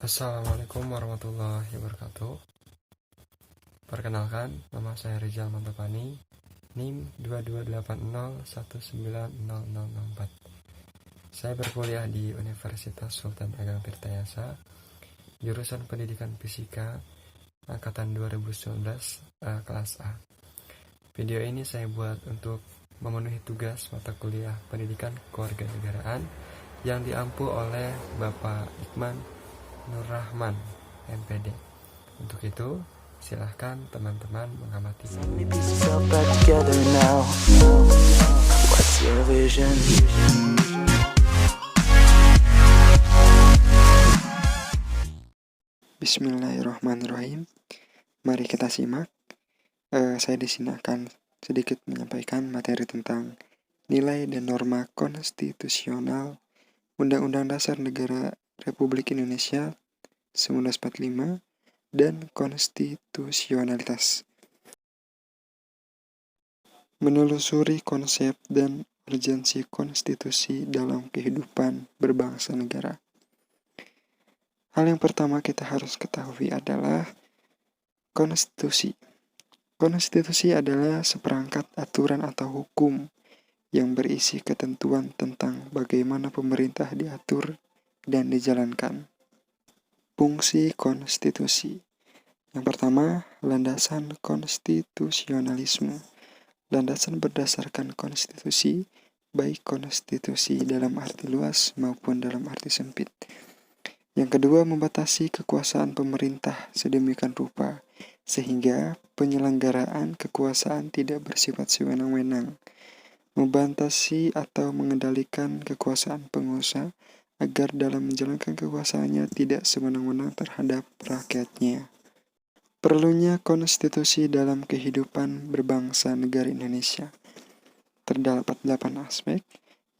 Assalamualaikum warahmatullahi wabarakatuh. Perkenalkan, nama saya Rizal Mantapani, NIM 2280190004. Saya berkuliah di Universitas Sultan Ageng Tirtayasa, jurusan Pendidikan Fisika, angkatan 2019, kelas A. Video ini saya buat untuk memenuhi tugas mata kuliah Pendidikan Kewarganegaraan yang diampu oleh Bapak Iqman Nurrahman, MPD. Untuk itu, silahkan teman-teman mengamati. Bismillahirrahmanirrahim. Mari kita simak. Saya di sini akan sedikit menyampaikan materi tentang nilai dan norma konstitusional Undang-Undang Dasar Negara Republik Indonesia 1945 dan konstitusionalitas. Menelusuri konsep dan urgensi konstitusi dalam kehidupan berbangsa negara. Hal yang pertama kita harus ketahui adalah konstitusi. Konstitusi adalah seperangkat aturan atau hukum yang berisi ketentuan tentang bagaimana pemerintah diatur dan dijalankan. Fungsi konstitusi. Yang pertama, landasan konstitusionalisme. Landasan berdasarkan konstitusi, baik konstitusi dalam arti luas maupun dalam arti sempit. Yang kedua, membatasi kekuasaan pemerintah sedemikian rupa sehingga penyelenggaraan kekuasaan tidak bersifat sewenang-wenang. Membatasi atau mengendalikan kekuasaan penguasa agar dalam menjalankan kekuasaannya tidak sewenang-wenang terhadap rakyatnya. Perlunya konstitusi dalam kehidupan berbangsa negara Indonesia. Terdapat 8 aspek.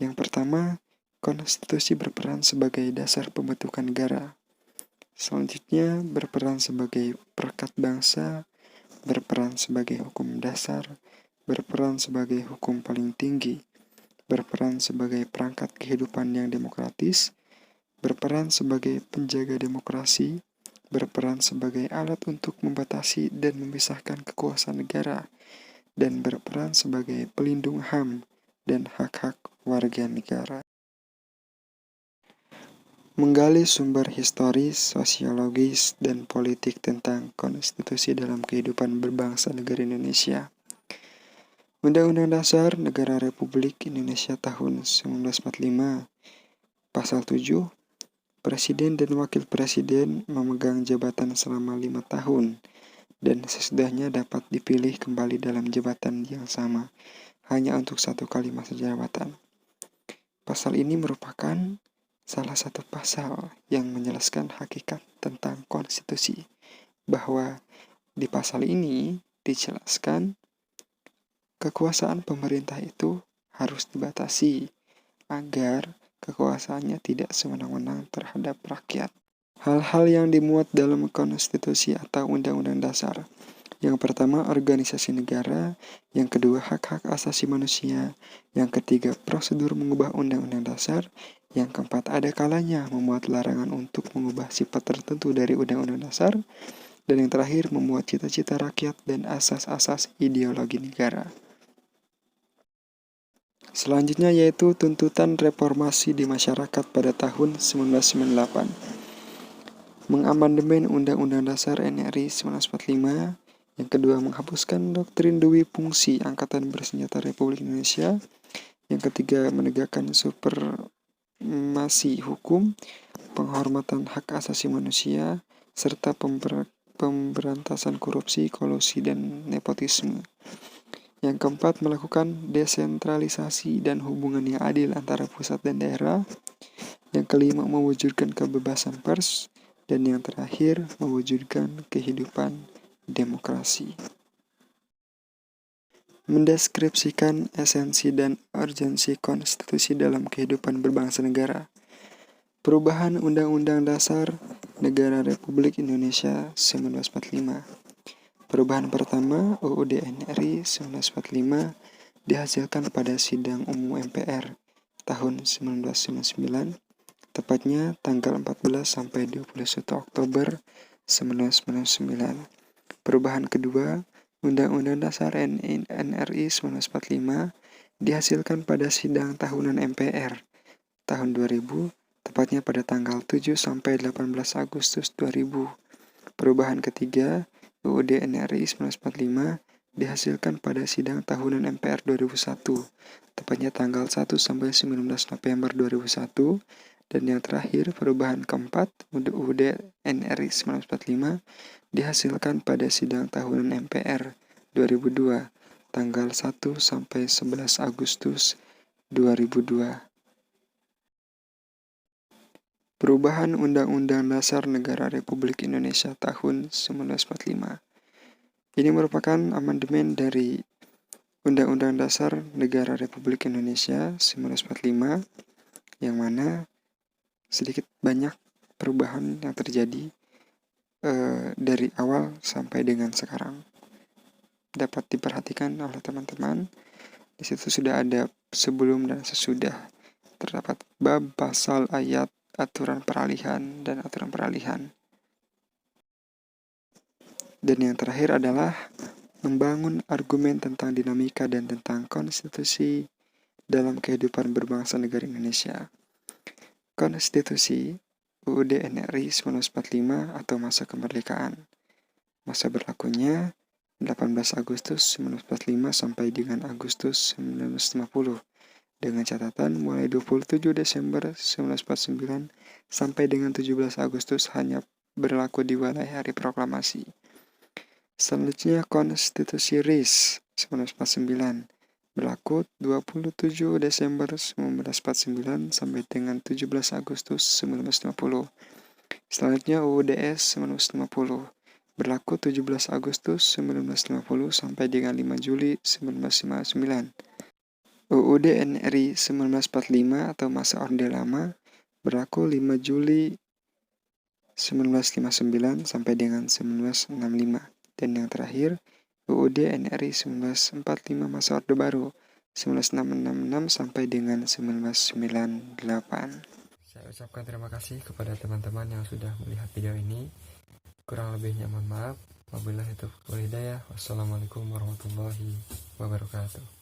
Yang pertama, konstitusi berperan sebagai dasar pembentukan negara. Selanjutnya, berperan sebagai perekat bangsa, berperan sebagai hukum dasar, berperan sebagai hukum paling tinggi, berperan sebagai perangkat kehidupan yang demokratis, berperan sebagai penjaga demokrasi, berperan sebagai alat untuk membatasi dan memisahkan kekuasaan negara, dan berperan sebagai pelindung HAM dan hak-hak warga negara. Menggali sumber historis, sosiologis, dan politik tentang konstitusi dalam kehidupan berbangsa negara Indonesia. Undang-Undang Dasar Negara Republik Indonesia tahun 1945, Pasal 7, Presiden dan Wakil Presiden memegang jabatan selama 5 tahun, dan sesudahnya dapat dipilih kembali dalam jabatan yang sama, hanya untuk 1 kali masa jabatan. Pasal ini merupakan salah satu pasal yang menjelaskan hakikat tentang konstitusi, bahwa di pasal ini dijelaskan kekuasaan pemerintah itu harus dibatasi agar kekuasaannya tidak sewenang-wenang terhadap rakyat. Hal-hal yang dimuat dalam konstitusi atau undang-undang dasar. Yang pertama, organisasi negara. Yang kedua, hak-hak asasi manusia. Yang ketiga, prosedur mengubah undang-undang dasar. Yang keempat, ada kalanya memuat larangan untuk mengubah sifat tertentu dari undang-undang dasar. Dan yang terakhir, memuat cita-cita rakyat dan asas-asas ideologi negara. Selanjutnya yaitu tuntutan reformasi di masyarakat pada tahun 1998. Mengamandemen Undang-Undang Dasar NRI 1945. Yang kedua, menghapuskan doktrin Dwi Fungsi Angkatan Bersenjata Republik Indonesia. Yang ketiga, menegakkan supremasi hukum, penghormatan hak asasi manusia, serta pemberantasan korupsi, kolusi, dan nepotisme. Yang keempat, melakukan desentralisasi dan hubungan yang adil antara pusat dan daerah. Yang kelima, mewujudkan kebebasan pers. Dan yang terakhir, mewujudkan kehidupan demokrasi. Mendeskripsikan esensi dan urgensi konstitusi dalam kehidupan berbangsa negara. Perubahan Undang-Undang Dasar Negara Republik Indonesia 1945. Perubahan pertama UUD NRI 1945 dihasilkan pada Sidang Umum MPR tahun 1999 tepatnya tanggal 14 sampai 21 Oktober 1999. Perubahan kedua, Undang-Undang Dasar NRI 1945 dihasilkan pada sidang tahunan MPR tahun 2000, tepatnya pada tanggal 7 sampai 18 Agustus 2000. Perubahan ketiga, UUD NRI 1945 dihasilkan pada sidang tahunan MPR 2001, tepatnya tanggal 1 sampai 19 November 2001. Dan yang terakhir, perubahan keempat, UUD NRI 1945 dihasilkan pada sidang tahunan MPR 2002, tanggal 1 sampai 11 Agustus 2002. Perubahan Undang-Undang Dasar Negara Republik Indonesia tahun 1945. Ini merupakan amandemen dari Undang-Undang Dasar Negara Republik Indonesia 1945, yang mana sedikit banyak perubahan yang terjadi dari awal sampai dengan sekarang. Dapat diperhatikan oleh teman-teman. Di situ sudah ada sebelum dan sesudah. Terdapat bab, pasal, ayat, aturan peralihan, dan aturan peralihan. Dan yang terakhir adalah membangun argumen tentang dinamika dan tentang konstitusi dalam kehidupan berbangsa negara Indonesia. Konstitusi UUD NRI 1945 atau masa kemerdekaan. Masa berlakunya 18 Agustus 1945 sampai dengan Agustus 1950. Dengan catatan mulai 27 Desember 1949 sampai dengan 17 Agustus hanya berlaku di wilayah hari proklamasi. Selanjutnya Konstitusi RIS 1949 berlaku 27 Desember 1949 sampai dengan 17 Agustus 1950. Selanjutnya UUDS 1950 berlaku 17 Agustus 1950 sampai dengan 5 Juli 1959. UUD NRI 1945 atau masa Orde Lama berlaku 5 Juli 1959 sampai dengan 1965. Dan yang terakhir, UUD NRI 1945 masa Orde Baru 1966 sampai dengan 1998. Saya ucapkan terima kasih kepada teman-teman yang sudah melihat video ini. Kurang lebihnya mohon maaf. Wabillahi taufiq wal hidayah. Wassalamualaikum warahmatullahi wabarakatuh.